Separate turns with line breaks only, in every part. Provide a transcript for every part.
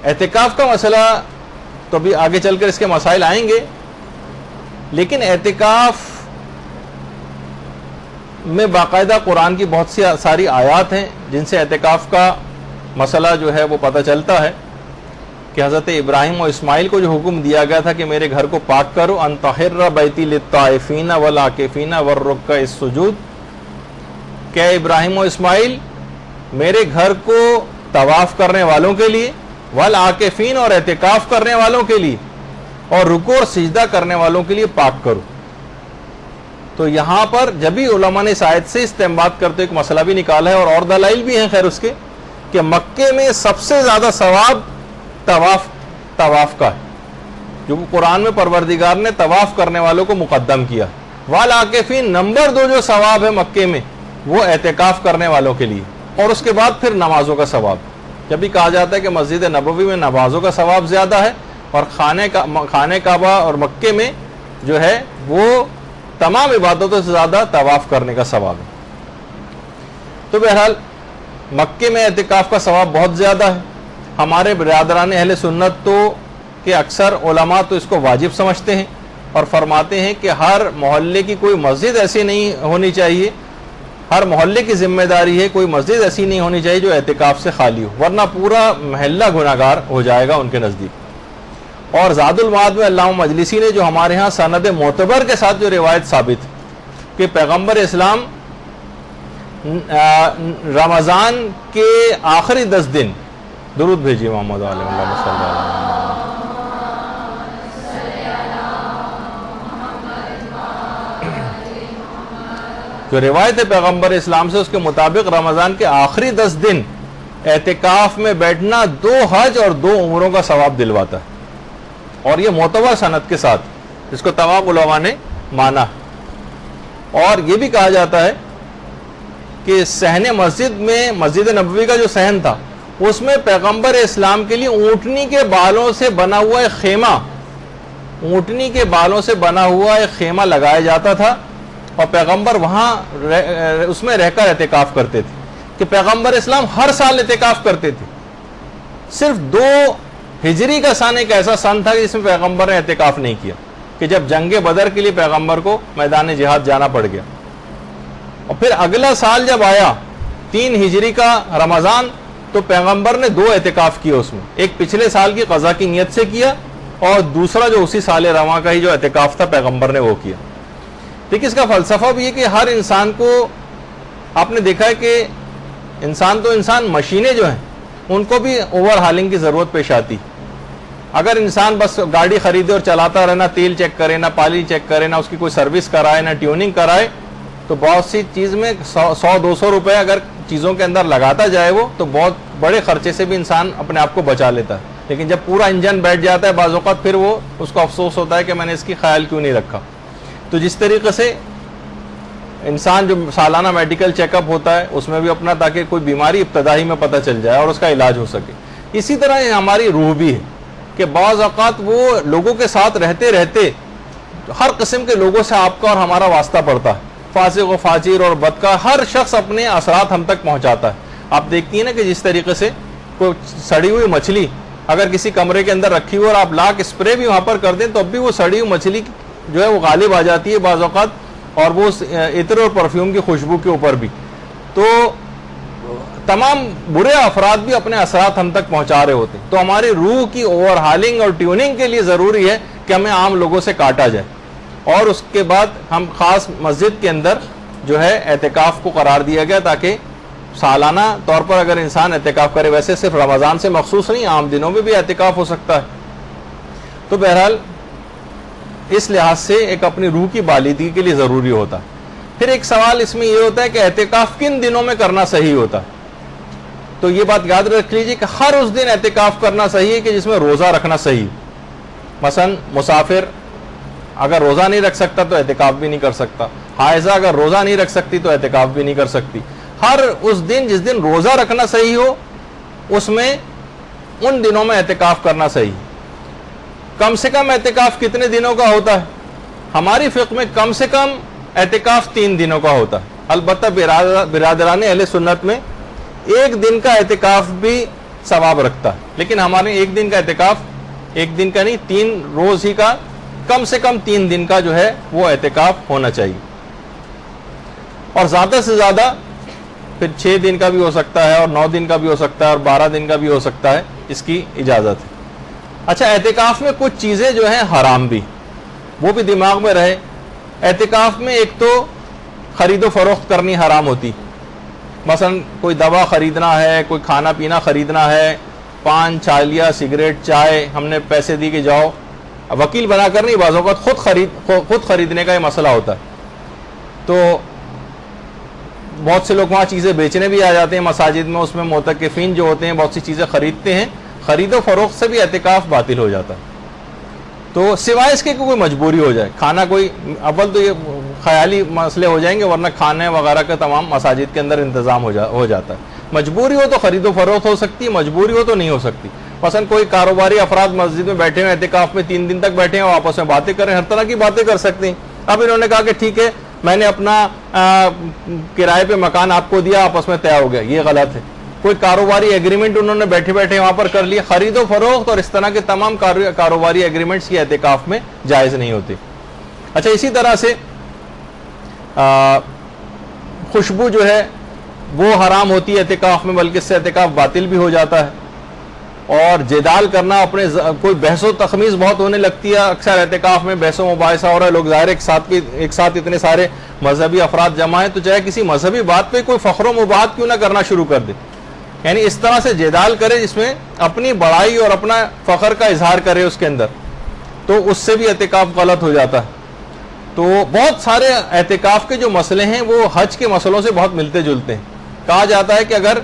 اعتکاف کا مسئلہ تو ابھی آگے چل کر اس کے مسائل آئیں گے، لیکن اعتکاف میں باقاعدہ قرآن کی بہت سی ساری آیات ہیں جن سے اعتکاف کا مسئلہ جو ہے وہ پتہ چلتا ہے کہ حضرت ابراہیم و اسماعیل کو جو حکم دیا گیا تھا کہ میرے گھر کو پاک کرو، ان طہر بیتی للطائفین والعاکفین والرکع السجود، کہ ابراہیم و اسماعیل میرے گھر کو طواف کرنے والوں کے لیے، والعاکفین اور اعتکاف کرنے والوں کے لیے، اور رکوع اور سجدہ کرنے والوں کے لیے پاک کرو۔ تو یہاں پر جبھی علماء نے اس آیت سے استنباط کرتے ایک مسئلہ بھی نکالا ہے، اور دلائل بھی ہیں خیر اس کے، کہ مکے میں سب سے زیادہ ثواب طواف کا ہے، جو قرآن میں پروردگار نے طواف کرنے والوں کو مقدم کیا۔ والعاکفین نمبر 2 جو ثواب ہے مکے میں وہ اعتکاف کرنے والوں کے لیے، اور اس کے بعد پھر نمازوں کا ثواب۔ جب بھی کہا جاتا ہے کہ مسجد نبوی میں نمازوں کا ثواب زیادہ ہے، اور خانہ کعبہ اور مکے میں جو ہے وہ تمام عبادتوں سے زیادہ طواف کرنے کا ثواب ہے۔ تو بہرحال مکے میں اعتکاف کا ثواب بہت زیادہ ہے۔ ہمارے برادران اہل سنت تو کہ اکثر علماء تو اس کو واجب سمجھتے ہیں اور فرماتے ہیں کہ ہر محلے کی کوئی مسجد ایسی نہیں ہونی چاہیے، ہر محلے کی ذمہ داری ہے کوئی مسجد ایسی نہیں ہونی چاہیے جو اعتکاف سے خالی ہو، ورنہ پورا محلہ گناہگار ہو جائے گا ان کے نزدیک۔ اور زاد المعاد میں علامہ مجلسی نے جو ہمارے ہاں سند معتبر کے ساتھ جو روایت ثابت کہ پیغمبر اسلام رمضان کے آخری 10 دن، درود بھیجیے محمد علیہ وسلم، جو روایت ہے پیغمبر اسلام سے اس کے مطابق رمضان کے آخری 10 دن اعتکاف میں بیٹھنا 2 حج اور 2 عمروں کا ثواب دلواتا ہے، اور یہ معتبر سند کے ساتھ جس کو تمام علماء نے مانا۔ اور یہ بھی کہا جاتا ہے کہ صحن مسجد میں، مسجد نبوی کا جو صحن تھا اس میں پیغمبر اسلام کے لیے اونٹنی کے بالوں سے بنا ہوا ایک خیمہ، اونٹنی کے بالوں سے بنا ہوا ایک خیمہ لگایا جاتا تھا، اور پیغمبر وہاں اس میں رہ کر اعتکاف کرتے تھے۔ کہ پیغمبر اسلام ہر سال اعتکاف کرتے تھے، صرف 2 ہجری کا سن ایک ایسا سن تھا جس میں پیغمبر نے اعتکاف نہیں کیا، کہ جب جنگ بدر کے لیے پیغمبر کو میدان جہاد جانا پڑ گیا۔ اور پھر اگلا سال جب آیا 3 ہجری کا رمضان، تو پیغمبر نے 2 اعتکاف کیے، اس میں ایک پچھلے سال کی قضا کی نیت سے کیا، اور دوسرا جو اسی سال رواں کا ہی جو اعتکاف تھا پیغمبر نے وہ کیا۔ لیکن اس کا فلسفہ بھی ہے کہ ہر انسان کو، آپ نے دیکھا ہے کہ انسان مشینیں جو ہیں ان کو بھی اوور ہالنگ کی ضرورت پیش آتی۔ اگر انسان بس گاڑی خریدے اور چلاتا رہے، نہ تیل چیک کرے، نہ پانی چیک کرے، نہ اس کی کوئی سروس کرائے، نہ ٹیوننگ کرائے، تو بہت سی چیز میں 100-200 روپے اگر چیزوں کے اندر لگاتا جائے وہ، تو بہت بڑے خرچے سے بھی انسان اپنے آپ کو بچا لیتا ہے۔ لیکن جب پورا انجن بیٹھ جاتا ہے بعض اوقات، پھر وہ اس کو افسوس ہوتا ہے کہ میں نے اس کی خیال کیوں نہیں رکھا۔ تو جس طریقے سے انسان جو سالانہ میڈیکل چیک اپ ہوتا ہے اس میں بھی اپنا، تاکہ کوئی بیماری ابتدائی میں پتہ چل جائے اور اس کا علاج ہو سکے، اسی طرح ہماری روح بھی ہے کہ بعض اوقات وہ لوگوں کے ساتھ رہتے رہتے ہر قسم کے لوگوں سے آپ کا اور ہمارا واسطہ پڑتا ہے، فاسق و فاجر اور بد کا ہر شخص اپنے اثرات ہم تک پہنچاتا ہے۔ آپ دیکھتی ہیں نا کہ جس طریقے سے کوئی سڑی ہوئی مچھلی اگر کسی کمرے کے اندر رکھی ہو اور آپ لاکھ اسپرے بھی وہاں پر کر دیں تو اب بھی وہ سڑی ہوئی مچھلی جو ہے وہ غالب آ جاتی ہے بعض اوقات، اور وہ عطر اور پرفیوم کی خوشبو کے اوپر بھی۔ تو تمام برے افراد بھی اپنے اثرات ہم تک پہنچا رہے ہوتے ہیں۔ تو ہماری روح کی اوور ہالنگ اور ٹیوننگ کے لیے ضروری ہے کہ ہمیں عام لوگوں سے کاٹا جائے، اور اس کے بعد ہم خاص مسجد کے اندر جو ہے اعتکاف کو قرار دیا گیا، تاکہ سالانہ طور پر اگر انسان اعتکاف کرے، ویسے صرف رمضان سے مخصوص نہیں، عام دنوں میں بھی اعتکاف ہو سکتا ہے۔ تو بہرحال اس لحاظ سے ایک اپنی روح کی بالیدگی کے لیے ضروری ہوتا ہے۔ پھر ایک سوال اس میں یہ ہوتا ہے کہ اعتکاف کن دنوں میں کرنا صحیح ہوتا ہے؟ تو یہ بات یاد رکھ لیجیے کہ ہر اس دن اعتکاف کرنا صحیح ہے کہ جس میں روزہ رکھنا صحیح ہے۔ مثلا مسافر اگر روزہ نہیں رکھ سکتا تو اعتکاف بھی نہیں کر سکتا، حائضہ اگر روزہ نہیں رکھ سکتی تو اعتکاف بھی نہیں کر سکتی۔ ہر اس دن جس دن روزہ رکھنا صحیح ہو اس میں ان دنوں میں اعتکاف کرنا صحیح ہے۔ کم سے کم اعتکاف کتنے دنوں کا ہوتا ہے؟ ہماری فقہ میں کم سے کم اعتکاف 3 دنوں کا ہوتا ہے۔ البتہ برادران اہل سنت میں 1 دن کا اعتکاف بھی ثواب رکھتا ہے. لیکن ہمارے ایک دن کا اعتکاف، ایک دن کا نہیں 3 روز ہی کا، کم سے کم 3 دن کا جو ہے وہ اعتکاف ہونا چاہیے، اور زیادہ سے زیادہ پھر 6 دن کا بھی ہو سکتا ہے، اور 9 دن کا بھی ہو سکتا ہے، اور 12 دن کا بھی ہو سکتا ہے، اس کی اجازت ہے. اچھا، اعتکاف میں کچھ چیزیں جو ہیں حرام بھی، وہ بھی دماغ میں رہے. اعتکاف میں ایک تو خرید و فروخت کرنی حرام ہوتی. مثلا کوئی دوا خریدنا ہے، کوئی کھانا پینا خریدنا ہے، پان، چھالیا، سگریٹ، چائے، ہم نے پیسے دی کہ جاؤ، وکیل بنا کر نہیں، بعض اوقات خود خریدنے کا یہ مسئلہ ہوتا ہے. تو بہت سے لوگ وہاں چیزیں بیچنے بھی آ جاتے ہیں مساجد میں، اس میں معتکفین جو ہوتے ہیں بہت سی چیزیں خریدتے ہیں. خرید و فروخت سے بھی اعتکاف باطل ہو جاتا ہے. تو سوائے اس کے کوئی مجبوری ہو جائے، کھانا کوئی، اول تو یہ خیالی مسئلے ہو جائیں گے، ورنہ کھانے وغیرہ کا تمام مساجد کے اندر انتظام ہو جاتا ہے. مجبوری ہو تو خرید و فروخت ہو سکتی ہے، مجبوری ہو تو نہیں ہو سکتی. مثلا کوئی کاروباری افراد مسجد میں بیٹھے ہیں، اعتکاف میں 3 دن تک بیٹھے ہیں، وہ آپس میں باتیں کریں، ہر طرح کی باتیں کر سکتے ہیں. اب انہوں نے کہا کہ ٹھیک ہے، میں نے اپنا کرائے پہ مکان آپ کو دیا، آپس میں طے ہو گیا، یہ غلط ہے. کوئی کاروباری ایگریمنٹ انہوں نے بیٹھے بیٹھے وہاں پر کر لیا. خرید و فروخت اور اس طرح کے تمام کاروباری ایگریمنٹس کی اعتکاف میں جائز نہیں ہوتی. اچھا، اسی طرح سے خوشبو جو ہے وہ حرام ہوتی ہے اعتکاف میں، بلکہ اس سے اعتکاف باطل بھی ہو جاتا ہے. اور جدال کرنا، اپنے کوئی بحث و تخمیز بہت ہونے لگتی ہے اکثر اعتکاف میں، بحث و مباحثہ ہو رہا ہے، لوگ ظاہر ایک ساتھ اتنے سارے مذہبی افراد جمع ہیں، تو چاہے کسی مذہبی بات پہ کوئی فخر و مباحثہ کیوں نہ کرنا شروع کر دے، یعنی اس طرح سے جدال کرے جس میں اپنی بڑائی اور اپنا فخر کا اظہار کرے اس کے اندر، تو اس سے بھی اعتکاف غلط ہو جاتا ہے. تو بہت سارے اعتکاف کے جو مسئلے ہیں وہ حج کے مسئلوں سے بہت ملتے جلتے ہیں. کہا جاتا ہے کہ اگر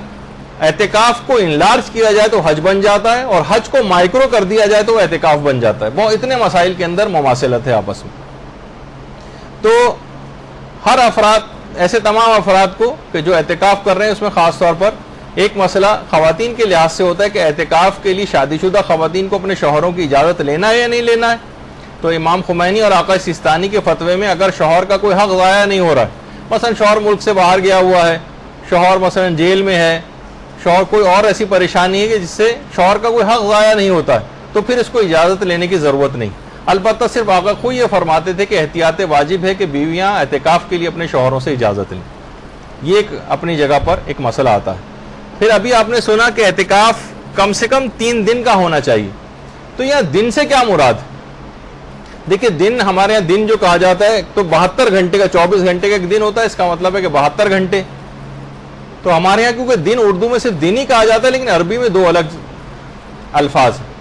اعتکاف کو انلارج کیا جائے تو حج بن جاتا ہے، اور حج کو مائکرو کر دیا جائے تو اعتکاف بن جاتا ہے. وہ اتنے مسائل کے اندر مماثلت ہے آپس میں. تو ہر افراد، ایسے تمام افراد کو کہ جو اعتکاف کر رہے ہیں، اس میں خاص طور پر ایک مسئلہ خواتین کے لحاظ سے ہوتا ہے کہ اعتکاف کے لیے شادی شدہ خواتین کو اپنے شوہروں کی اجازت لینا ہے یا نہیں لینا ہے. تو امام خمینی اور آقا سیستانی کے فتوے میں اگر شوہر کا کوئی حق ضائع نہیں ہو رہا ہے، مثلا شوہر ملک سے باہر گیا ہوا ہے، شوہر مثلا جیل میں ہے، شوہر کوئی اور ایسی پریشانی ہے کہ جس سے شوہر کا کوئی حق ضائع نہیں ہوتا ہے، تو پھر اس کو اجازت لینے کی ضرورت نہیں. البتہ صرف آقا خود یہ فرماتے تھے کہ احتیاط واجب ہے کہ بیویاں اعتکاف کے لیے اپنے شوہروں سے اجازت لیں. یہ ایک اپنی جگہ پر ایک مسئلہ آتا ہے. پھر ابھی آپ نے سنا کہ اعتکاف کم سے کم 3 دن کا ہونا چاہیے. تو یہاں دن سے کیا مراد؟ دیکھیں، دن ہمارے یہاں دن جو کہا جاتا ہے تو 72 گھنٹے کا، 24 گھنٹے کا ایک دن ہوتا ہے، اس کا مطلب ہے کہ 72 گھنٹے. تو ہمارے یہاں کیونکہ دن اردو میں صرف دن ہی کہا جاتا ہے، لیکن عربی میں 2 الگ الفاظ ہیں.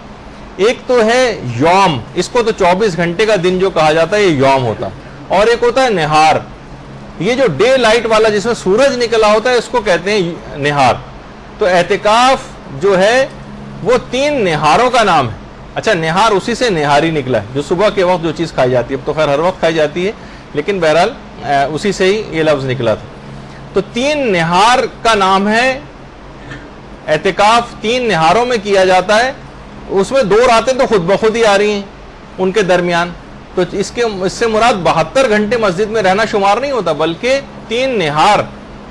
ایک تو ہے یوم، اس کو تو 24 گھنٹے کا دن جو کہا جاتا ہے یہ یوم ہوتا ہے، اور ایک ہوتا ہے نہار. یہ جو ڈے لائٹ والا جس میں سورج نکلا ہوتا ہے اس کو کہتے ہیں نہار. تو اعتکاف جو ہے وہ 3 نہاروں کا نام ہے. اچھا، نہار اسی سے نہاری نکلا ہے، جو صبح کے وقت جو چیز کھائی جاتی ہے، اب تو خیر ہر وقت کھائی جاتی ہے، لیکن بہرحال اسی سے ہی یہ لفظ نکلا تھا. تو 3 نہار کا نام ہے اعتکاف. 3 نہاروں میں کیا جاتا ہے. اس میں 2 راتیں تو خود بخود ہی آ رہی ہیں ان کے درمیان. تو اس سے مراد 72 گھنٹے مسجد میں رہنا شمار نہیں ہوتا، بلکہ 3 نہار،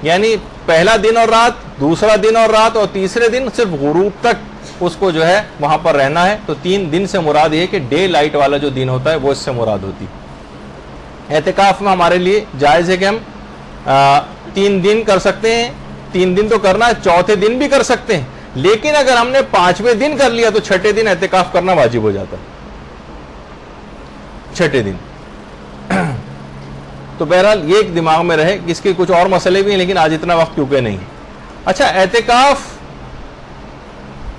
یعنی پہلا دن اور رات، دوسرا دن اور رات، اور تیسرے دن صرف غروب تک اس کو جو ہے وہاں پر رہنا ہے. تو 3 دن سے مراد یہ کہ ڈے لائٹ والا جو دن ہوتا ہے وہ اس سے مراد ہوتی. اعتکاف میں ہمارے لیے جائز ہے کہ ہم 3 دن کر سکتے ہیں. 3 دن تو کرنا ہے، چوتھے دن بھی کر سکتے ہیں، لیکن اگر ہم نے 5ویں دن کر لیا تو 6ٹھے دن اعتکاف کرنا واجب ہو جاتا ہے. 6ٹھے دن. تو بہرحال یہ ایک دماغ میں رہے. اس کے کچھ اور مسئلے بھی ہیں لیکن آج اتنا وقت کیونکہ نہیں. اچھا، اعتکاف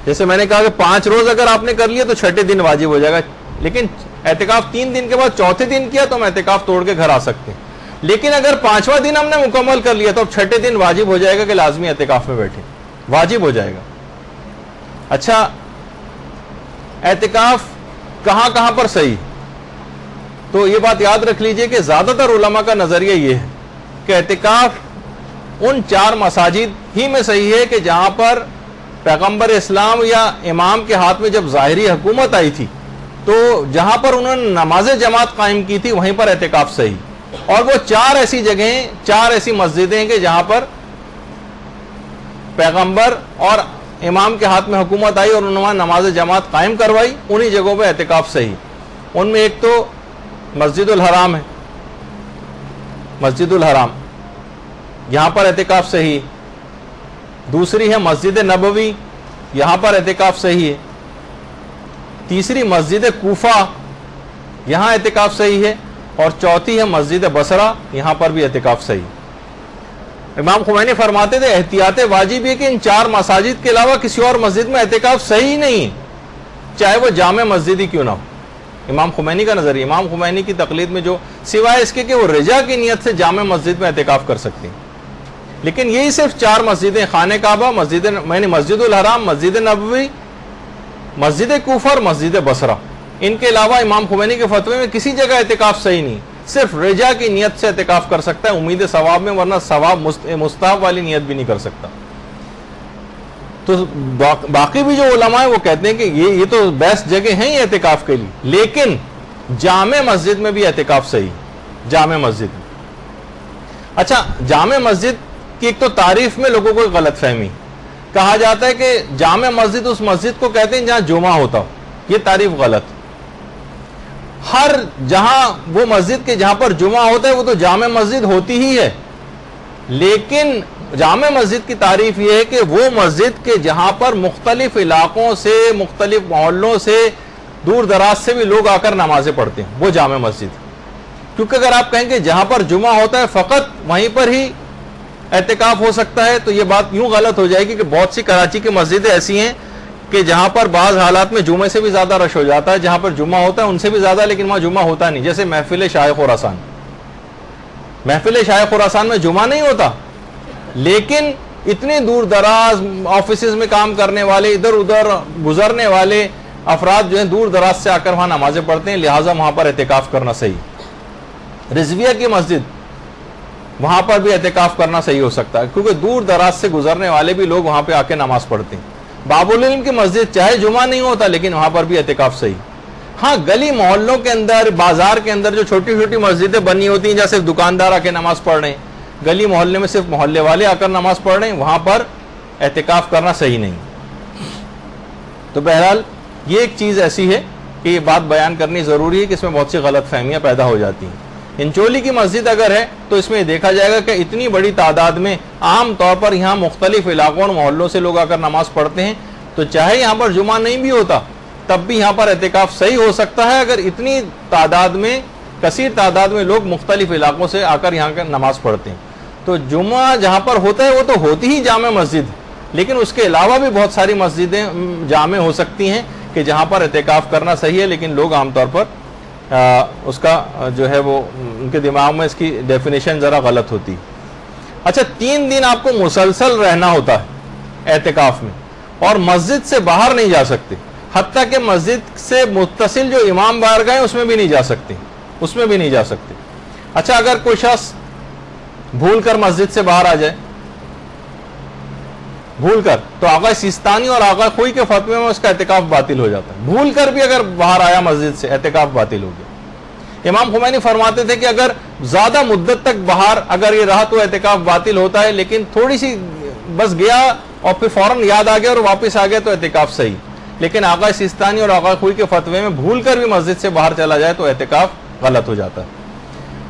جیسے میں نے کہا کہ 5 روز اگر آپ نے کر لیا تو 6ٹھے دن واجب ہو جائے گا، لیکن اعتکاف 3 دن کے بعد چوتھے دن کیا تو ہم اعتکاف توڑ کے گھر آ سکتے ہیں. لیکن اگر 5واں دن ہم نے مکمل کر لیا تو اب 6ٹھے دن واجب ہو جائے گا کہ لازمی اعتکاف میں بیٹھے، واجب ہو جائے گا. اچھا، اعتکاف کہاں کہاں پر صحیح؟ تو یہ بات یاد رکھ لیجئے کہ زیادہ تر علماء کا نظریہ یہ ہے کہ اعتکاف ان 4 مساجد ہی میں صحیح ہے کہ جہاں پر پیغمبر اسلام یا امام کے ہاتھ میں جب ظاہری حکومت آئی تھی تو جہاں پر انہوں نے نماز جماعت قائم کی تھی وہیں پر اعتکاف صحیح. اور وہ 4 ایسی جگہیں، 4 ایسی مسجدیں ہیں کہ جہاں پر پیغمبر اور امام کے ہاتھ میں حکومت آئی اور انہوں نے نماز جماعت قائم کروائی، انہی جگہوں پہ اعتکاف صحیح۔ ان میں ایک تو مسجد الحرام ہے، مسجد الحرام یہاں پر اعتکاف صحیح ہے۔ دوسری ہے مسجد نبوی، یہاں پر اعتکاف صحیح ہے۔ تیسری مسجد کوفہ، یہاں اعتکاف صحیح ہے۔ اور چوتھی ہے مسجد بصرہ، یہاں پر بھی اعتکاف صحیح۔ امام خمینی فرماتے تھے احتیاط واجب ہے کہ ان 4 مساجد کے علاوہ کسی اور مسجد میں اعتکاف صحیح نہیں، چاہے وہ جامع مسجد ہی کیوں نہ ہو۔ امام خمینی کا نظریہ، امام خمینی کی تقلید میں جو سوائے اس کے کہ وہ رجا کی نیت سے جامع مسجد میں اعتکاف کر سکتے ہیں، لیکن یہی صرف 4 مسجدیں، خانہ کعبہ، مسجد الحرام، مسجد نبوی، مسجد کوفہ اور مسجد بصرہ، ان کے علاوہ امام خمینی کے فتوے میں کسی جگہ اعتکاف صحیح نہیں، صرف رجا کی نیت سے اعتکاف کر سکتا ہے امید ثواب میں، ورنہ ثواب مستحب والی نیت بھی نہیں کر سکتا۔ تو باقی بھی جو علماء ہیں وہ کہتے ہیں کہ یہ تو بیسٹ جگہ ہیں اعتکاف کے لیے، لیکن جامع مسجد میں بھی اعتکاف صحیح، جامع مسجد میں۔ اچھا، جامع مسجد کی ایک تو تعریف میں لوگوں کو غلط فہمی، کہا جاتا ہے کہ جامع مسجد اس مسجد کو کہتے ہیں جہاں جمعہ ہوتا ہو، یہ تعریف غلط۔ ہر جہاں وہ مسجد کے جہاں پر جمعہ ہوتا ہے وہ تو جامع مسجد ہوتی ہی ہے، لیکن جامع مسجد کی تعریف یہ ہے کہ وہ مسجد کے جہاں پر مختلف علاقوں سے، مختلف محلوں سے، دور دراز سے بھی لوگ آ کر نمازیں پڑھتے ہیں، وہ جامع مسجد۔ کیونکہ اگر آپ کہیں کہ جہاں پر جمعہ ہوتا ہے فقط وہیں پر ہی اعتکاف ہو سکتا ہے، تو یہ بات یوں غلط ہو جائے گی کہ بہت سی کراچی کی مسجدیں ایسی ہیں کہ جہاں پر بعض حالات میں جمعے سے بھی زیادہ رش ہو جاتا ہے، جہاں پر جمعہ ہوتا ہے ان سے بھی زیادہ، لیکن وہاں جمعہ ہوتا نہیں، جیسے محفل شاہ خراسان۔ محفل شاہ خراسان میں جمعہ نہیں ہوتا، لیکن اتنے دور دراز آفیسز میں کام کرنے والے، ادھر ادھر گزرنے والے افراد جو ہیں دور دراز سے آ کر وہاں نمازیں پڑھتے ہیں، لہٰذا وہاں پر اعتکاف کرنا صحیح۔ رضویہ کی مسجد، وہاں پر بھی اعتکاف کرنا صحیح ہو سکتا ہے، کیونکہ دور دراز سے گزرنے والے بھی لوگ وہاں پہ آ کے نماز پڑھتے ہیں۔ باب العلم کی مسجد چاہے جمعہ نہیں ہوتا لیکن وہاں پر بھی اعتکاف صحیح۔ ہاں، گلی محلوں کے اندر، بازار کے اندر جو چھوٹی چھوٹی مسجدیں بنی ہوتی ہیں جہاں صرف دکاندار آ کے نماز پڑھ رہے ہیں، گلی محلے میں صرف محلے والے آ کر نماز پڑھ رہے ہیں، وہاں پر اعتکاف کرنا صحیح نہیں۔ تو بہرحال یہ ایک چیز ایسی ہے کہ یہ بات بیان کرنی ضروری ہے کہ اس میں بہت سی غلط فہمیاں پیدا ہو جاتی ہیں۔ انچولی کی مسجد اگر ہے تو اس میں دیکھا جائے گا کہ اتنی بڑی تعداد میں عام طور پر یہاں مختلف علاقوں اور محلوں سے لوگ آ کر نماز پڑھتے ہیں، تو چاہے یہاں پر جمعہ نہیں بھی ہوتا تب بھی یہاں پر اعتکاف صحیح ہو سکتا ہے، اگر اتنی تعداد میں، کثیر تعداد میں لوگ مختلف علاقوں سے آ کر یہاں کا نماز پڑھتے ہیں۔ تو جمعہ جہاں پر ہوتا ہے وہ تو ہوتی ہی جامع مسجد، لیکن اس کے علاوہ بھی بہت ساری مسجدیں جامع ہو سکتی ہیں کہ جہاں پر اعتکاف کرنا صحیح ہے، لیکن لوگ عام طور پر اس کا جو ہے وہ ان کے دماغ میں اس کی ڈیفینیشن ذرا غلط ہوتی۔ اچھا، 3 دن آپ کو مسلسل رہنا ہوتا ہے اعتکاف میں، اور مسجد سے باہر نہیں جا سکتے، حتیٰ کہ مسجد سے متصل جو امام بارگاہ ہیں اس میں بھی نہیں جا سکتے، اس میں بھی نہیں جا سکتے۔ اچھا، اگر کوئی شخص بھول کر مسجد سے باہر آ جائے، بھول کر، تو آقا سیستانی اور آقا خوئی کے فتوے میں اس کا اعتکاف باطل ہو جاتا ہے۔ بھول کر بھی اگر باہر آیا مسجد سے، اعتکاف باطل ہو گیا۔ امام خمینی فرماتے تھے کہ اگر زیادہ مدت تک باہر اگر یہ رہا تو اعتکاف باطل ہوتا ہے، لیکن تھوڑی سی بس گیا اور پھر فوراً یاد آ گیا اور واپس آ گیا تو اعتکاف صحیح۔ لیکن آقا سیستانی اور آقا خوئی کے فتوے میں بھول کر بھی مسجد سے باہر چلا جائے تو اعتکاف غلط ہو جاتا ہے۔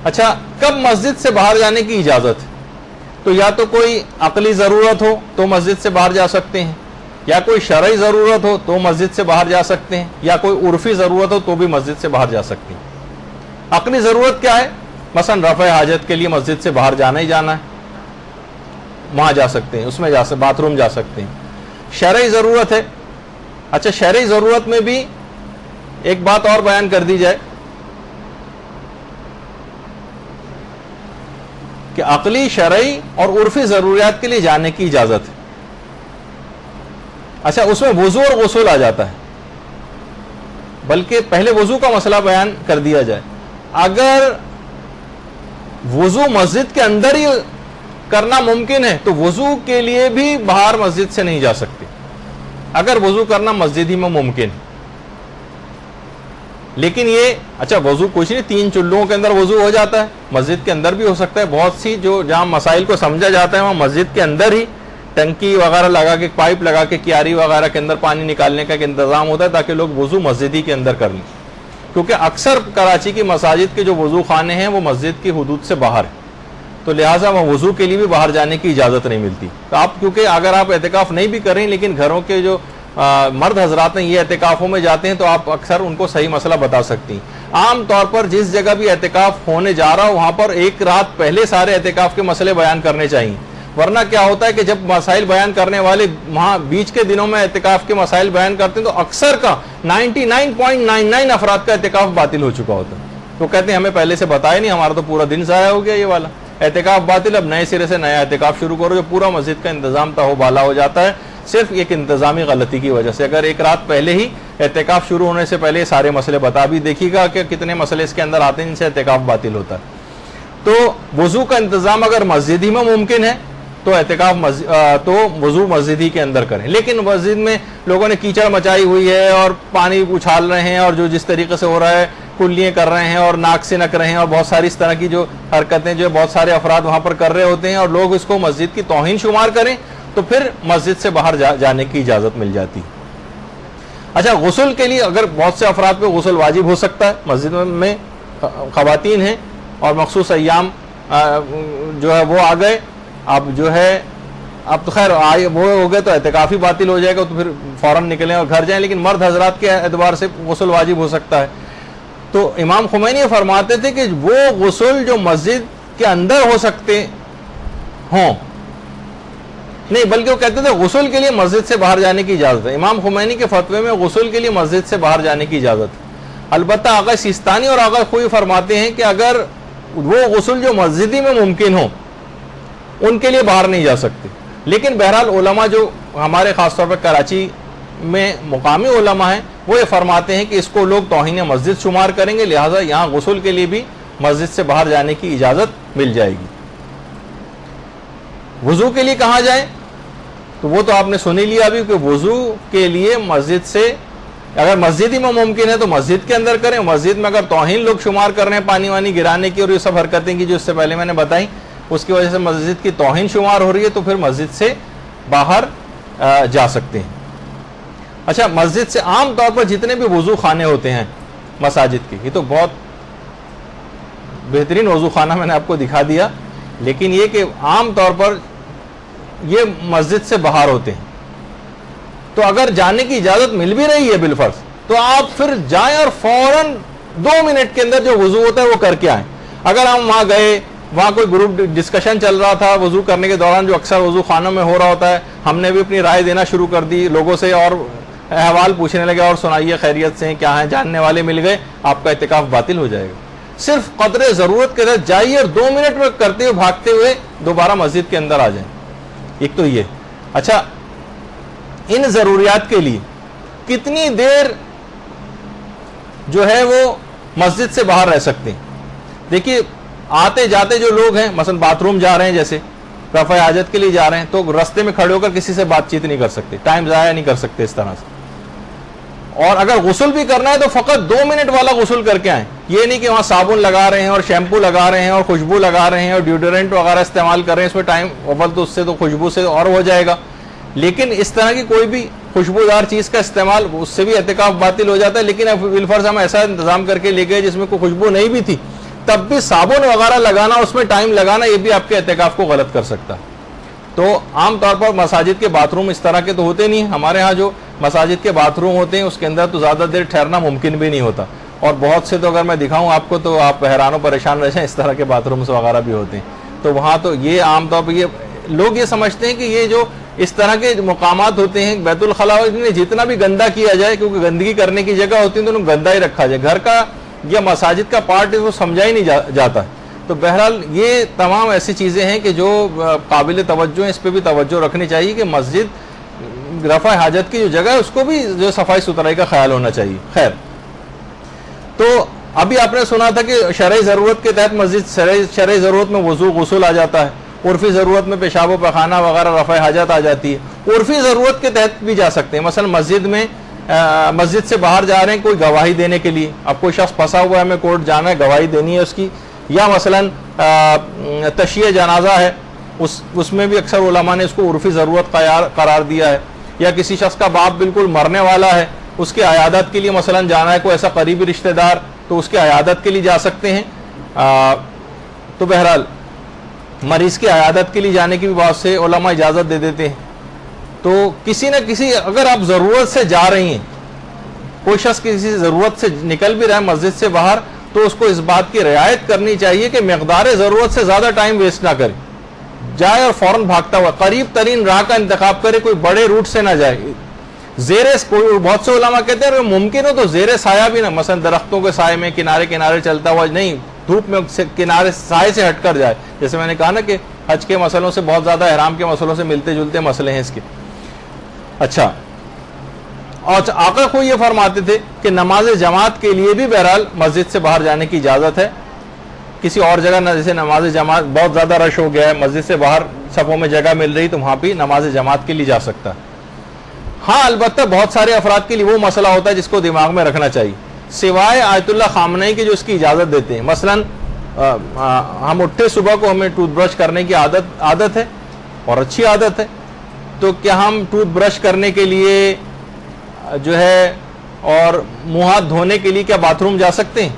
اچھا، کب مسجد سے باہر جانے کی اجازت ہے؟ تو یا تو کوئی عقلی ضرورت ہو تو مسجد سے باہر جا سکتے ہیں، یا کوئی شرعی ضرورت ہو تو مسجد سے باہر جا سکتے ہیں، یا کوئی عرفی ضرورت ہو تو بھی مسجد سے باہر جا سکتے ہیں۔ عقلی ضرورت کیا ہے؟ مثلا رفع حاجت کے لیے مسجد سے باہر جانا ہی جانا ہے، وہاں جا سکتے ہیں، اس میں جا سکتے، باتھ روم جا سکتے ہیں۔ شرعی ضرورت ہے، اچھا شرعی ضرورت میں بھی ایک بات اور بیان کر دی جائے کہ عقلی، شرعی اور عرفی ضروریات کے لیے جانے کی اجازت ہے۔ اچھا، اس میں وضو اور غسل آ جاتا ہے، بلکہ پہلے وضو کا مسئلہ بیان کر دیا جائے۔ اگر وضو مسجد کے اندر ہی کرنا ممکن ہے تو وضو کے لیے بھی باہر مسجد سے نہیں جا سکتے، اگر وضو کرنا مسجد ہی میں ممکن ہے۔ لیکن یہ اچھا وضو کچھ نہیں، 3 چلوں کے اندر وضو ہو جاتا ہے، مسجد کے اندر بھی ہو سکتا ہے۔ بہت سی جو جہاں مسائل کو سمجھا جاتا ہے وہاں مسجد کے اندر ہی ٹنکی وغیرہ لگا کے, پائپ لگا کے کیاری وغیرہ کے اندر پانی نکالنے کا ایک انتظام ہوتا ہے تاکہ لوگ وضو مسجد ہی کے اندر کر لیں, کیونکہ اکثر کراچی کی مساجد کے جو وضو خانے ہیں وہ مسجد کی حدود سے باہر ہیں, تو لہٰذا وہ وضو کے لیے بھی باہر جانے کی اجازت نہیں ملتی. تو آپ کیونکہ اگر آپ اعتکاف نہیں بھی کریں لیکن گھروں کے جو مرد حضرات ہیں یہ اعتکافوں میں جاتے ہیں تو آپ اکثر ان کو صحیح مسئلہ بتا سکتی ہیں. عام طور پر جس جگہ بھی اعتکاف ہونے جا رہا ہو وہاں پر ایک رات پہلے سارے اعتکاف کے مسئلے بیان کرنے چاہیے, ورنہ کیا ہوتا ہے کہ جب مسائل بیان کرنے والے وہاں بیچ کے دنوں میں اعتکاف کے مسائل بیان کرتے ہیں تو اکثر کا 99.99 افراد کا اعتکاف باطل ہو چکا ہوتا ہے. تو کہتے ہیں ہمیں پہلے سے بتایا نہیں, ہمارا تو پورا دن ضائع ہو گیا, یہ والا اعتکاف باطل, اب نئے سرے سے نیا اعتکاف شروع کرو. جو پورا مسجد کا انتظام تھا وہ بالا ہو جاتا ہے صرف ایک انتظامی غلطی کی وجہ سے. اگر ایک رات پہلے ہی اعتکاف شروع ہونے سے پہلے سارے مسئلے بتا بھی دیکھیے گا کہ کتنے مسئلے اس کے اندر آتے ہیں جن سے اعتکاف باطل ہوتا ہے. تو وضو کا انتظام اگر مسجد ہی میں ممکن ہے تو تو وضو مسجد ہی کے اندر کریں. لیکن مسجد میں لوگوں نے کیچڑ مچائی ہوئی ہے اور پانی اچھال رہے ہیں اور جو جس طریقے سے ہو رہا ہے کلیاں کر رہے ہیں اور ناک سے نک رہے ہیں اور بہت ساری اس طرح کی جو حرکتیں جو بہت سارے افراد وہاں پر کر رہے ہوتے ہیں اور لوگ اس کو مسجد کی توہین شمار کریں تو پھر مسجد سے باہر جانے کی اجازت مل جاتی. اچھا, غسل کے لیے اگر بہت سے افراد پہ غسل واجب ہو سکتا ہے, مسجد میں خواتین ہیں اور مخصوص ایام جو ہے وہ آ گئے, اب جو ہے اب تو خیر وہ ہو گئے تو اعتکافی باطل ہو جائے گا تو پھر فوراً نکلیں اور گھر جائیں, لیکن مرد حضرات کے اعتبار سے غسل واجب ہو سکتا ہے. تو امام خمینی فرماتے تھے کہ وہ غسل جو مسجد کے اندر ہو سکتے ہوں, نہیں بلکہ وہ کہتے تھے غسل کے لیے مسجد سے باہر جانے کی اجازت ہے. امام خمینی کے فتوے میں غسل کے لیے مسجد سے باہر جانے کی اجازت ہے. البتہ آغا سیستانی اور آغا خوئی فرماتے ہیں کہ اگر وہ غسل جو مسجدی میں ممکن ہو ان کے لیے باہر نہیں جا سکتے. لیکن بہرحال علماء جو ہمارے خاص طور پر کراچی میں مقامی علماء ہیں وہ یہ فرماتے ہیں کہ اس کو لوگ توہین مسجد شمار کریں گے, لہٰذا یہاں غسل کے لیے بھی مسجد سے باہر جانے کی اجازت مل جائے گی. وضو کے لیے کہاں جائیں تو وہ تو آپ نے سن ہی لیا ابھی کہ وضو کے لیے مسجد سے اگر مسجد ہی میں ممکن ہے تو مسجد کے اندر کریں. مسجد میں اگر توہین لوگ شمار کر رہے ہیں پانی وانی گرانے کی اور یہ سب حرکتیں کی جو اس سے پہلے میں نے بتائی اس کی وجہ سے مسجد کی توہین شمار ہو رہی ہے تو پھر مسجد سے باہر جا سکتے ہیں. اچھا, مسجد سے عام طور پر جتنے بھی وضو خانے ہوتے ہیں مساجد کے, یہ تو بہت بہترین وضو خانہ میں نے آپ کو دکھا دیا, لیکن یہ کہ عام طور پر یہ مسجد سے باہر ہوتے ہیں. تو اگر جانے کی اجازت مل بھی رہی ہے بالفرض تو آپ پھر جائیں اور فوراً 2 منٹ کے اندر جو وضو ہوتا ہے وہ کر کے آئیں. اگر ہم وہاں گئے, وہاں کوئی گروپ ڈسکشن چل رہا تھا وضو کرنے کے دوران جو اکثر وضو خانوں میں ہو رہا ہوتا ہے, ہم نے بھی اپنی رائے دینا شروع کر دی لوگوں سے اور احوال پوچھنے لگے اور سنائیے خیریت سے کیا ہیں, جاننے والے مل گئے, آپ کا اعتکاف باطل ہو جائے گا. صرف قدر ضرورت کے تحت جائیے اور 2 منٹ میں کرتے ہوئے بھاگتے ہوئے دوبارہ مسجد کے اندر آ جائیں. ایک تو یہ. اچھا, ان ضروریات کے لیے کتنی دیر جو ہے وہ مسجد سے باہر رہ سکتے ہیں؟ دیکھیے, آتے جاتے جو لوگ ہیں مثلا باتھ روم جا رہے ہیں, جیسے رفع حاجت کے لیے جا رہے ہیں, تو رستے میں کھڑے ہو کر کسی سے بات چیت نہیں کر سکتے, ٹائم ضائع نہیں کر سکتے اس طرح سے. اور اگر غسل بھی کرنا ہے تو فقط 2 منٹ والا غسل کر کے آئیں. یہ نہیں کہ وہاں صابن لگا رہے ہیں اور شیمپو لگا رہے ہیں اور خوشبو لگا رہے ہیں اور ڈیوڈرنٹ وغیرہ استعمال کر رہے ہیں, اس میں ٹائم اول تو اس سے تو خوشبو سے اور ہو جائے گا. لیکن اس طرح کی کوئی بھی خوشبودار چیز کا استعمال, اس سے بھی اعتکاف باطل ہو جاتا ہے. لیکن اب بالفرض ہم ایسا انتظام کر کے لے گئے جس میں کوئی خوشبو نہیں بھی تھی, تب بھی صابن وغیرہ لگانا, اس میں ٹائم لگانا, یہ بھی آپ کے اعتکاف کو غلط کر سکتا ہے. تو عام طور پر مساجد کے باتھ روم اس طرح کے تو ہوتے نہیں. ہمارے ہاں جو مساجد کے باتھ روم ہوتے ہیں اس کے اندر تو زیادہ دیر ٹھہرنا ممکن بھی نہیں ہوتا, اور بہت سے تو اگر میں دکھاؤں آپ کو تو آپ حیران و پریشان رہ جائیں, اس طرح کے باتھ رومس وغیرہ بھی ہوتے ہیں. تو وہاں تو یہ عام طور پر یہ لوگ یہ سمجھتے ہیں کہ یہ جو اس طرح کے مقامات ہوتے ہیں بیت الخلاء, جتنا بھی گندا کیا جائے, کیونکہ گندگی کرنے کی جگہ ہوتی ہے تو گندا ہی رکھا جائے, گھر کا یا مساجد کا پارٹ وہ سمجھا ہی نہیں جاتا. تو بہرحال یہ تمام ایسی چیزیں ہیں کہ جو قابل توجہ ہیں, اس پہ بھی توجہ رکھنی چاہیے کہ مسجد رفع حاجت کی جو جگہ ہے اس کو بھی جو صفائی ستھرائی کا خیال ہونا چاہیے. خیر, تو ابھی آپ نے سنا تھا کہ شرعی ضرورت کے تحت مسجد, شرعی ضرورت میں وضو غسل آ جاتا ہے, عرفی ضرورت میں پیشاب و پخانہ وغیرہ رفع حاجت آ جاتی ہے. عرفی ضرورت کے تحت بھی جا سکتے ہیں. مثلا مسجد میں مسجد سے باہر جا رہے ہیں کوئی گواہی دینے کے لیے, اب کوئی شخص پھنسا ہوا ہے, ہمیں کورٹ جانا ہے, گواہی دینی ہے اس کی, یا مثلا تشییع جنازہ ہے اس میں بھی اکثر علماء نے اس کو عرفی ضرورت قرار دیا ہے. یا کسی شخص کا باپ بالکل مرنے والا ہے, اس کی عیادت کے لیے مثلا جانا ہے, کوئی ایسا قریبی رشتہ دار, تو اس کی عیادت کے لیے جا سکتے ہیں. تو بہرحال مریض کی عیادت کے لیے جانے کی بھی بہت سے علماء اجازت دے دیتے ہیں. تو کسی نہ کسی, اگر آپ ضرورت سے جا رہی ہیں, کوئی شخص کسی ضرورت سے نکل بھی رہا ہے مسجد سے باہر, تو اس کو اس بات کی رعایت کرنی چاہیے کہ مقدار ضرورت سے زیادہ ٹائم ویسٹ نہ کرے, جائے اور فوراً بھاگتا ہوا قریب ترین راہ کا انتخاب کرے, کوئی بڑے روٹ سے نہ جائے. بہت سے علماء کہتے ہیں اگر ممکن ہو تو زیر سایہ بھی نہ, مثلا درختوں کے سائے میں کنارے کنارے چلتا ہوا نہیں, دھوپ میں کنارے سائے سے ہٹ کر جائے. جیسے میں نے کہا نا کہ حج کے مسئلوں سے بہت زیادہ احرام کے مسئلوں سے ملتے جلتے مسئلے ہیں اس کے. اچھا, اور آقا خود یہ فرماتے تھے کہ نماز جماعت کے لیے بھی بہرحال مسجد سے باہر جانے کی اجازت ہے. کسی اور جگہ نہ, جیسے نماز جماعت بہت زیادہ رش ہو گیا ہے, مسجد سے باہر صفوں میں جگہ مل رہی, تو وہاں بھی نماز جماعت کے لیے جا سکتا ہے. ہاں البتہ بہت سارے افراد کے لیے وہ مسئلہ ہوتا ہے جس کو دماغ میں رکھنا چاہیے, سوائے آیت اللہ خامنئی کے جو اس کی اجازت دیتے ہیں. مثلا ہم اٹھے صبح کو, ہمیں ٹوتھ برش کرنے کی عادت ہے اور اچھی عادت ہے, تو کیا ہم ٹوتھ برش کرنے کے لیے جو ہے اور منہ ہاتھ دھونے کے لیے کیا باتھ روم جا سکتے ہیں؟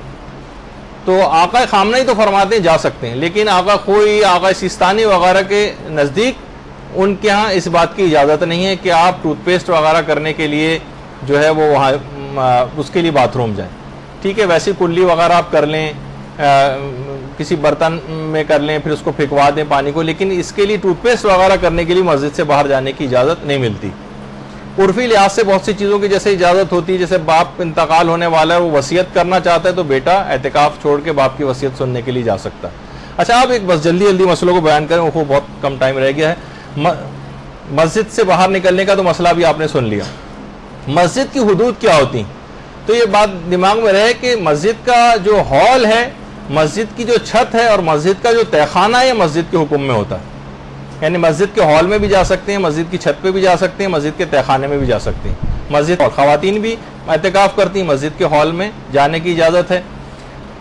تو آقا خامنئی تو فرماتے ہیں جا سکتے ہیں, لیکن آقا خوئی, آقا سیستانی وغیرہ کے نزدیک ان کے ہاں اس بات کی اجازت نہیں ہے کہ آپ ٹوتھ پیسٹ وغیرہ کرنے کے لیے جو ہے وہ وہاں اس کے لیے باتھ روم جائیں. ٹھیک ہے, ویسی کلی وغیرہ آپ کر لیں, کسی برتن میں کر لیں, پھر اس کو پھینکوا دیں پانی کو, لیکن اس کے لیے ٹوتھ پیسٹ وغیرہ کرنے کے لیے مسجد سے باہر جانے کی اجازت نہیں ملتی. عرفی لحاظ سے بہت سی چیزوں کی جیسے اجازت ہوتی ہے, جیسے باپ انتقال ہونے والا ہے, وہ وصیت کرنا چاہتا ہے, تو بیٹا اعتکاف چھوڑ کے باپ کی وصیت سننے کے لیے جا سکتا ہے. اچھا, آپ ایک بس جلدی مسئلوں کو بیان کریں, وہ بہت کم ٹائم رہ گیا ہے. مسجد سے باہر نکلنے کا تو مسئلہ بھی آپ نے سن لیا. مسجد کی حدود کیا ہوتی ہیں, تو یہ بات دماغ میں رہے کہ مسجد کا جو ہال ہے, مسجد کی جو چھت ہے, اور مسجد کا جو تہخانہ ہے, یہ مسجد کے حکم میں ہوتا ہے. یعنی مسجد کے ہال میں بھی جا سکتے ہیں, مسجد کی چھت پہ بھی جا سکتے ہیں, مسجد کے تہخانے میں بھی جا سکتے ہیں. مسجد اور خواتین بھی اعتکاف کرتی ہیں, مسجد کے ہال میں جانے کی اجازت ہے.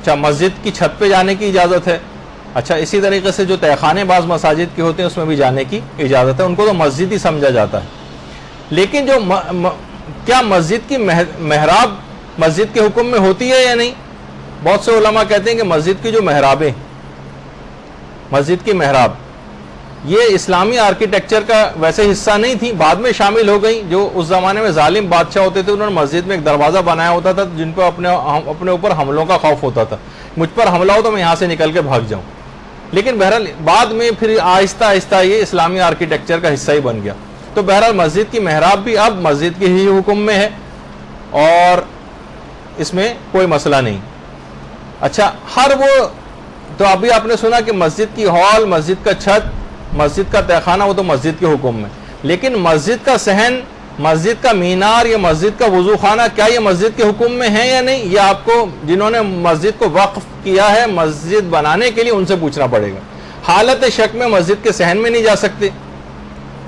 اچھا, مسجد کی چھت پہ جانے کی اجازت ہے. اچھا, اسی طریقے سے جو تہخانے بعض مساجد کے ہوتے ہیں اس میں بھی جانے کی اجازت ہے, ان کو تو مسجد ہی سمجھا جاتا ہے. لیکن جو کیا مسجد کی محراب مسجد کے حکم میں ہوتی ہے یا نہیں؟ بہت سے علماء کہتے ہیں کہ مسجد کی جو محرابیں, مسجد کی محراب یہ اسلامی آرکیٹیکچر کا ویسے حصہ نہیں تھی, بعد میں شامل ہو گئیں. جو اس زمانے میں ظالم بادشاہ ہوتے تھے, انہوں نے مسجد میں ایک دروازہ بنایا ہوتا تھا جن کو اپنے اوپر حملوں کا خوف ہوتا تھا, مجھ پر حملہ ہو تو میں یہاں سے نکل کے بھاگ جاؤں. لیکن بہرحال بعد میں پھر آہستہ آہستہ یہ اسلامی آرکیٹیکچر کا حصہ ہی بن گیا. تو بہرحال مسجد کی محراب بھی اب مسجد کے ہی حکم میں ہے اور اس میں کوئی مسئلہ نہیں. اچھا, تو ابھی آپ نے سنا کہ مسجد کی ہال, مسجد کا چھت, مسجد کا تہخانہ, وہ تو مسجد کے حکم میں. لیکن مسجد کا صحن, مسجد کا مینار یا مسجد کا وضو خانہ, کیا یہ مسجد کے حکم میں ہے یا نہیں؟ یہ آپ کو جنہوں نے مسجد کو وقف کیا ہے مسجد بنانے کے لیے, ان سے پوچھنا پڑے گا. حالت شک میں مسجد کے صحن میں نہیں جا سکتے,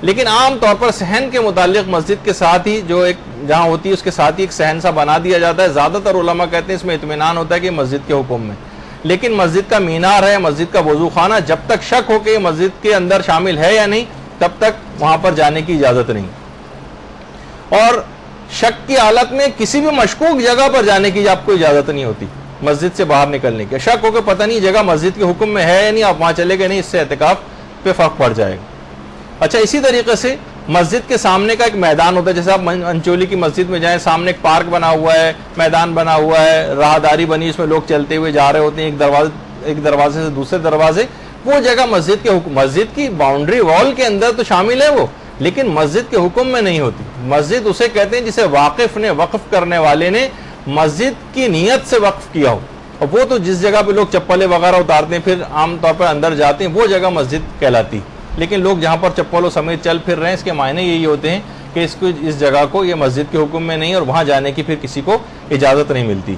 لیکن عام طور پر صحن کے متعلق مسجد کے ساتھ ہی جو ایک جہاں ہوتی ہے اس کے ساتھ ہی ایک صحن سا بنا دیا جاتا ہے. زیادہ تر علماء کہتے ہیں اس میں اطمینان ہوتا ہے کہ مسجد کے حکم میں. لیکن مسجد کا مینار ہے, مسجد کا وضو خانہ, جب تک شک ہو کہ یہ مسجد کے اندر شامل ہے یا نہیں, تب تک وہاں پر جانے کی اجازت نہیں. اور شک کی حالت میں کسی بھی مشکوک جگہ پر جانے کی آپ کو اجازت نہیں ہوتی مسجد سے باہر نکلنے کی. شک ہو کہ پتہ نہیں جگہ مسجد کے حکم میں ہے یا نہیں, آپ وہاں چلے گئے نہیں, اس سے اعتکاف پہ فرق پڑ جائے گا. اچھا, اسی طریقے سے مسجد کے سامنے کا ایک میدان ہوتا ہے. جیسے آپ انچولی کی مسجد میں جائیں, سامنے ایک پارک بنا ہوا ہے, میدان بنا ہوا ہے, راہداری بنی, اس میں لوگ چلتے ہوئے جا رہے ہوتے ہیں ایک دروازے سے دوسرے دروازے. وہ جگہ مسجد کے حکم, مسجد کی باؤنڈری وال کے اندر تو شامل ہے وہ, لیکن مسجد کے حکم میں نہیں ہوتی. مسجد اسے کہتے ہیں جسے واقف نے, وقف کرنے والے نے مسجد کی نیت سے وقف کیا ہو. اور وہ تو جس جگہ پہ لوگ چپلیں وغیرہ اتارتے ہیں پھر عام طور پر اندر جاتے ہیں, وہ جگہ مسجد کہلاتی. لیکن لوگ جہاں پر چپلوں سمیت چل پھر رہے ہیں, اس کے معنی یہی ہوتے ہیں کہ اس جگہ کو یہ مسجد کے حکم میں نہیں, اور وہاں جانے کی پھر کسی کو اجازت نہیں ملتی.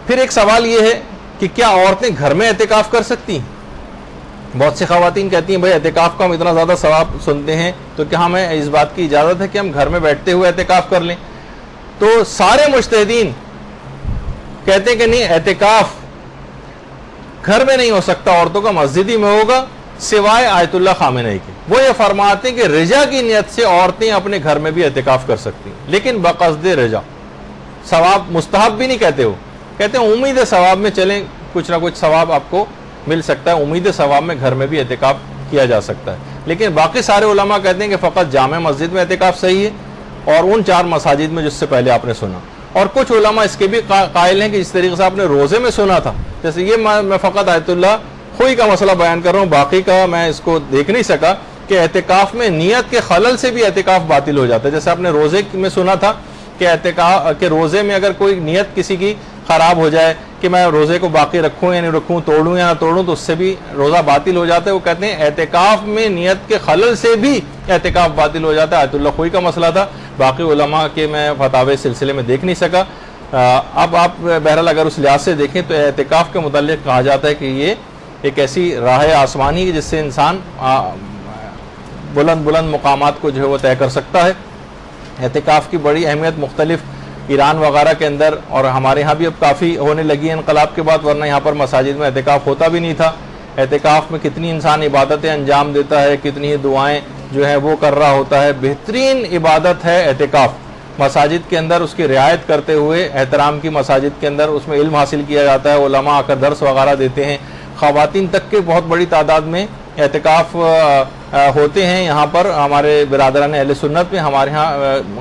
پھر ایک سوال یہ ہے کہ کیا عورتیں گھر میں اعتکاف کر سکتی ہیں؟ بہت سی خواتین کہتی ہیں بھائی اعتکاف کا ہم اتنا زیادہ ثواب سنتے ہیں, تو کیا ہمیں اس بات کی اجازت ہے کہ ہم گھر میں بیٹھتے ہوئے اعتکاف کر لیں؟ تو سارے مجتہدین کہتے ہیں کہ نہیں, اعتکاف گھر میں نہیں ہو سکتا عورتوں کا, مسجد ہی میں ہوگا. سوائے آیت اللہ خامنئی کے۔ وہ یہ فرماتے ہیں کہ رجا کی نیت سے عورتیں اپنے گھر میں بھی اعتکاف کر سکتی ہیں، لیکن بقصد رجا، ثواب مستحب بھی نہیں کہتے، وہ کہتے ہیں امید ثواب میں چلیں، کچھ نہ کچھ ثواب آپ کو مل سکتا ہے، امید ثواب میں گھر میں بھی اعتکاف کیا جا سکتا ہے۔ لیکن باقی سارے علماء کہتے ہیں کہ فقط جامع مسجد میں اعتکاف صحیح ہے، اور ان 4 مساجد میں جس سے پہلے آپ نے سنا۔ اور کچھ علماء اس کے بھی قائل ہیں کہ جس طریقے سے آپ نے روزے میں سنا تھا، جیسے یہ میں فقط آیت اللہ خوئی کا مسئلہ بیان کر رہا ہوں، باقی کا میں اس کو دیکھ نہیں سکا، کہ اعتکاف میں نیت کے خلل سے بھی اعتکاف باطل ہو جاتا ہے۔ جیسے آپ نے روزے میں سنا تھا کہ اعتکاف کہ روزے میں اگر کوئی نیت کسی کی خراب ہو جائے کہ میں روزے کو باقی رکھوں یا نہیں رکھوں، توڑوں یا نہ توڑوں، تو اس سے بھی روزہ باطل ہو جاتا ہے۔ وہ کہتے ہیں اعتکاف میں نیت کے خلل سے بھی اعتکاف باطل ہو جاتا ہے۔ آیت اللہ خوئی کا مسئلہ تھا، باقی علماء کے میں فتاوی سلسلے میں دیکھ نہیں سکا۔ اب آپ بہرحال اگر اس لحاظ سے دیکھیں تو اعتکاف کے متعلق کہا جاتا ہے کہ یہ ایک ایسی راہ آسمانی ہے جس سے انسان بلند بلند مقامات کو جو ہے وہ طے کر سکتا ہے۔ اعتکاف کی بڑی اہمیت مختلف ایران وغیرہ کے اندر اور ہمارے ہاں بھی اب کافی ہونے لگی ہے انقلاب کے بعد، ورنہ یہاں پر مساجد میں اعتکاف ہوتا بھی نہیں تھا۔ اعتکاف میں کتنی انسان عبادتیں انجام دیتا ہے، کتنی دعائیں جو ہے وہ کر رہا ہوتا ہے۔ بہترین عبادت ہے اعتکاف، مساجد کے اندر اس کی رعایت کرتے ہوئے، احترام کی مساجد کے اندر اس میں علم حاصل کیا جاتا ہے، علماء آ کر درس وغیرہ دیتے ہیں، خواتین تک کے بہت بڑی تعداد میں اعتکاف ہوتے ہیں۔ یہاں پر ہمارے برادران اہل سنت میں ہمارے ہاں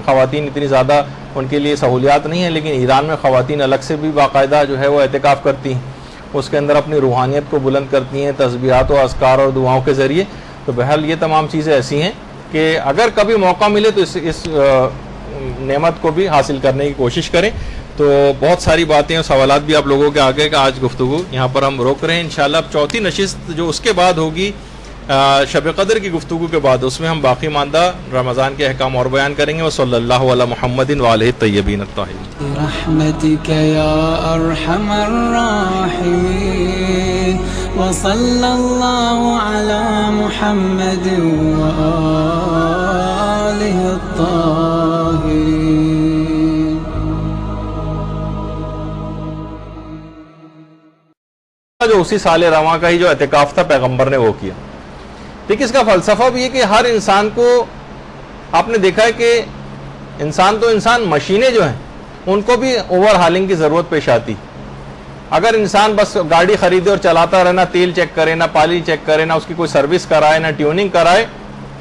خواتین اتنی زیادہ ان کے لیے سہولیات نہیں ہیں، لیکن ایران میں خواتین الگ سے بھی باقاعدہ جو ہے وہ اعتکاف کرتی ہیں، اس کے اندر اپنی روحانیت کو بلند کرتی ہیں تسبیحات و اذکار اور دعاؤں کے ذریعے۔ تو بہرحال یہ تمام چیزیں ایسی ہیں کہ اگر کبھی موقع ملے تو اس نعمت کو بھی حاصل کرنے کی کوشش کریں۔ تو بہت ساری باتیں اور سوالات بھی آپ لوگوں کے آگے کا آج گفتگو یہاں پر ہم روک رہے ہیں۔ انشاءاللہ اب چوتھی نشست جو اس کے بعد ہوگی شب قدر کی گفتگو کے بعد، اس میں ہم باقی ماندہ رمضان کے احکام اور بیان کریں گے۔ وصلی اللہ علی محمد وآلہ الطیبین الطاہرین
برحمتک یا ارحم الراحمین وصلی اللہ علی محمد وآلہ الطاہرین۔
جو اسی سال رواں کا ہی جو اعتکاف تھا پیغمبر نے وہ کیا۔ دیکھیں اس کا فلسفہ بھی ہے کہ ہر انسان کو، آپ نے دیکھا ہے کہ انسان تو انسان، مشینیں جو ہیں ان کو بھی اوور ہالنگ کی ضرورت پیش آتی۔ اگر انسان بس گاڑی خریدے اور چلاتا رہے، نہ تیل چیک کرے، نہ پانی چیک کرے، نہ اس کی کوئی سروس کرائے، نہ ٹیوننگ کرائے،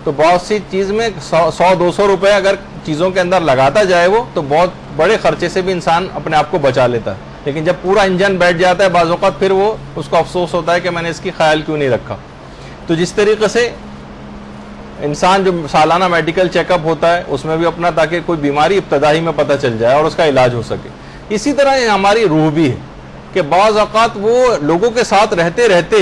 تو بہت سی چیز میں 100-200 روپے اگر چیزوں کے اندر لگاتا جائے وہ، تو بہت بڑے خرچے سے بھی انسان اپنے آپ کو بچا لیتا ہے۔ لیکن جب پورا انجن بیٹھ جاتا ہے بعض اوقات پھر وہ اس کو افسوس ہوتا ہے کہ میں نے اس کی خیال کیوں نہیں رکھا۔ تو جس طریقے سے انسان جو سالانہ میڈیکل چیک اپ ہوتا ہے اس میں بھی اپنا، تاکہ کوئی بیماری ابتدائی میں پتہ چل جائے اور اس کا علاج ہو سکے، اسی طرح ہماری روح بھی ہے کہ بعض اوقات وہ لوگوں کے ساتھ رہتے رہتے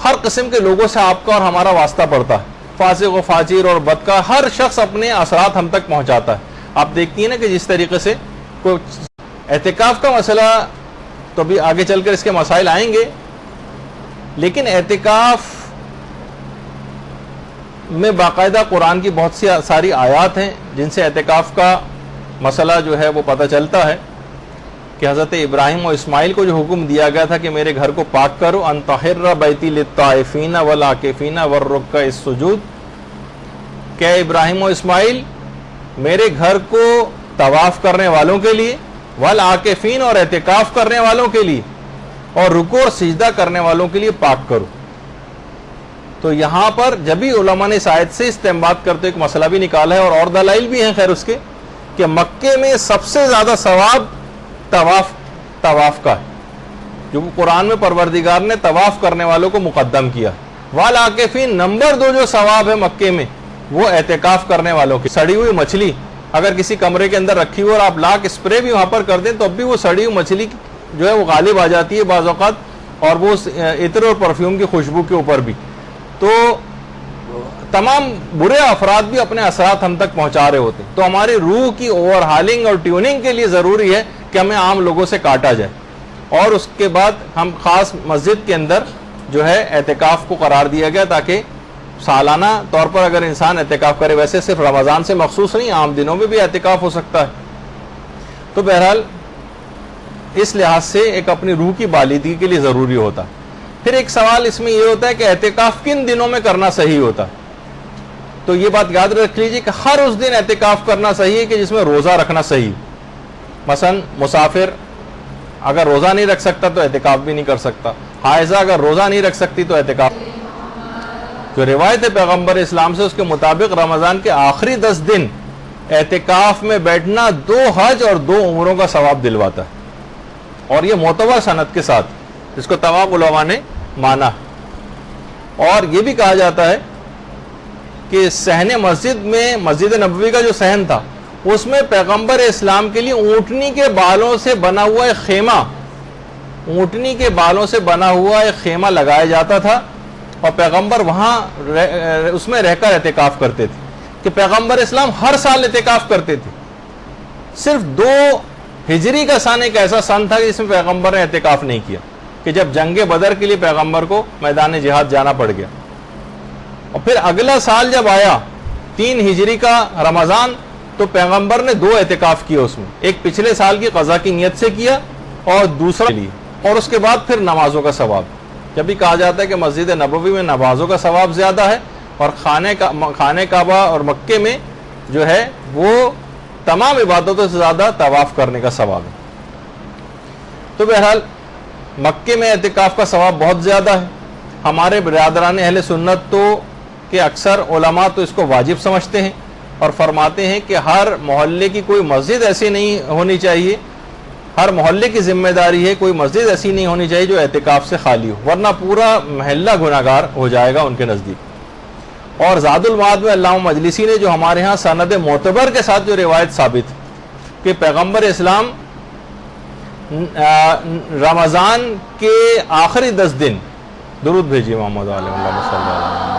ہر قسم کے لوگوں سے آپ کا اور ہمارا واسطہ پڑتا ہے، فاسق و فاجر اور بد کا ہر شخص اپنے اثرات ہم تک پہنچاتا ہے۔ آپ دیکھتی ہیں نا کہ جس طریقے سے کوئی اعتکاف کا مسئلہ، تو ابھی آگے چل کر اس کے مسائل آئیں گے، لیکن اعتکاف میں باقاعدہ قرآن کی بہت سی ساری آیات ہیں جن سے اعتکاف کا مسئلہ جو ہے وہ پتہ چلتا ہے کہ حضرت ابراہیم و اسماعیل کو جو حکم دیا گیا تھا کہ میرے گھر کو پاک کرو، ان طہر بیتی للطائفین والعاکفین والرکع السجود، کہ ابراہیم و اسماعیل میرے گھر کو طواف کرنے والوں کے لیے، والعاکفین اور اعتکاف کرنے والوں کے لیے، اور رکوع اور سجدہ کرنے والوں کے لیے پاک کرو۔ تو یہاں پر جب ہی علماء نے اس آیت سے استنباط کرتے ایک مسئلہ بھی نکالا ہے، اور دلائل بھی ہیں خیر اس کے، کہ مکے میں سب سے زیادہ ثواب طواف کا ہے، جو قرآن میں پروردگار نے طواف کرنے والوں کو مقدم کیا۔ والعاکفین نمبر 2 جو ثواب ہے مکے میں وہ اعتکاف کرنے والوں کی۔ سڑی ہوئی مچھلی اگر کسی کمرے کے اندر رکھی ہو اور آپ لاک اسپرے بھی وہاں پر کر دیں تو اب بھی وہ سڑی ہوئی مچھلی جو ہے وہ غالب آ جاتی ہے بعض اوقات، اور وہ عطر اور پرفیوم کی خوشبو کے اوپر بھی۔ تو تمام برے افراد بھی اپنے اثرات ہم تک پہنچا رہے ہوتے ہیں۔ تو ہماری روح کی اوور ہالنگ اور ٹیوننگ کے لیے ضروری ہے کہ ہمیں عام لوگوں سے کاٹا جائے، اور اس کے بعد ہم خاص مسجد کے اندر جو ہے اعتکاف کو قرار دیا گیا تاکہ سالانہ طور پر اگر انسان اعتکاف کرے، ویسے صرف رمضان سے مخصوص نہیں، عام دنوں میں بھی اعتکاف ہو سکتا ہے۔ تو بہرحال اس لحاظ سے ایک اپنی روح کی بالیدگی کے لیے ضروری ہوتا ہے۔ پھر ایک سوال اس میں یہ ہوتا ہے کہ اعتکاف کن دنوں میں کرنا صحیح ہوتا ہے؟ تو یہ بات یاد رکھ لیجیے کہ ہر اس دن اعتکاف کرنا صحیح ہے کہ جس میں روزہ رکھنا صحیح. مثلا مسافر اگر روزہ نہیں رکھ سکتا تو اعتکاف بھی نہیں کر سکتا. حائضہ اگر روزہ نہیں رکھ سکتی تو اعتکاف. جو روایت پیغمبر اسلام سے اس کے مطابق رمضان کے آخری 10 دن اعتکاف میں بیٹھنا 2 حج اور 2 عمروں کا ثواب دلواتا ہے. اور یہ معتبر سند کے ساتھ اس کو تمام علماء نے مانا. اور یہ بھی کہا جاتا ہے کہ صحن مسجد میں مسجد نبوی کا جو صحن تھا اس میں پیغمبر اسلام کے لیے اونٹنی کے بالوں سے بنا ہوا ایک خیمہ اونٹنی کے بالوں سے بنا ہوا ایک خیمہ لگایا جاتا تھا اور پیغمبر وہاں اس میں رہ کر اعتکاف کرتے تھے. کہ پیغمبر اسلام ہر سال اعتکاف کرتے تھے. صرف 2 ہجری کا سن ایک ایسا سن تھا جس میں پیغمبر نے اعتکاف نہیں کیا کہ جب جنگ بدر کے لیے پیغمبر کو میدان جہاد جانا پڑ گیا. اور پھر اگلا سال جب آیا 3 ہجری کا رمضان تو پیغمبر نے 2 اعتکاف کیا. اس میں ایک پچھلے سال کی قضا کی نیت سے کیا اور دوسرا لیے. اور اس کے بعد پھر نمازوں کا ثواب. جب بھی کہا جاتا ہے کہ مسجد نبوی میں نمازوں کا ثواب زیادہ ہے اور خانہ کعبہ اور مکے میں جو ہے وہ تمام عبادتوں سے زیادہ طواف کرنے کا ثواب ہے. تو بہرحال مکے میں اعتکاف کا ثواب بہت زیادہ ہے. ہمارے برادران اہل سنت تو کہ اکثر علماء تو اس کو واجب سمجھتے ہیں اور فرماتے ہیں کہ ہر محلے کی کوئی مسجد ایسی نہیں ہونی چاہیے, ہر محلے کی ذمہ داری ہے کوئی مسجد ایسی نہیں ہونی چاہیے جو اعتکاف سے خالی ہو, ورنہ پورا محلہ گناہگار ہو جائے گا ان کے نزدیک. اور زاد المعاد میں علامہ مجلسی نے جو ہمارے ہاں سند معتبر کے ساتھ جو روایت ثابت کہ پیغمبر اسلام رمضان کے آخری 10 دن درود بھیجیے محمد علیہ وسلم.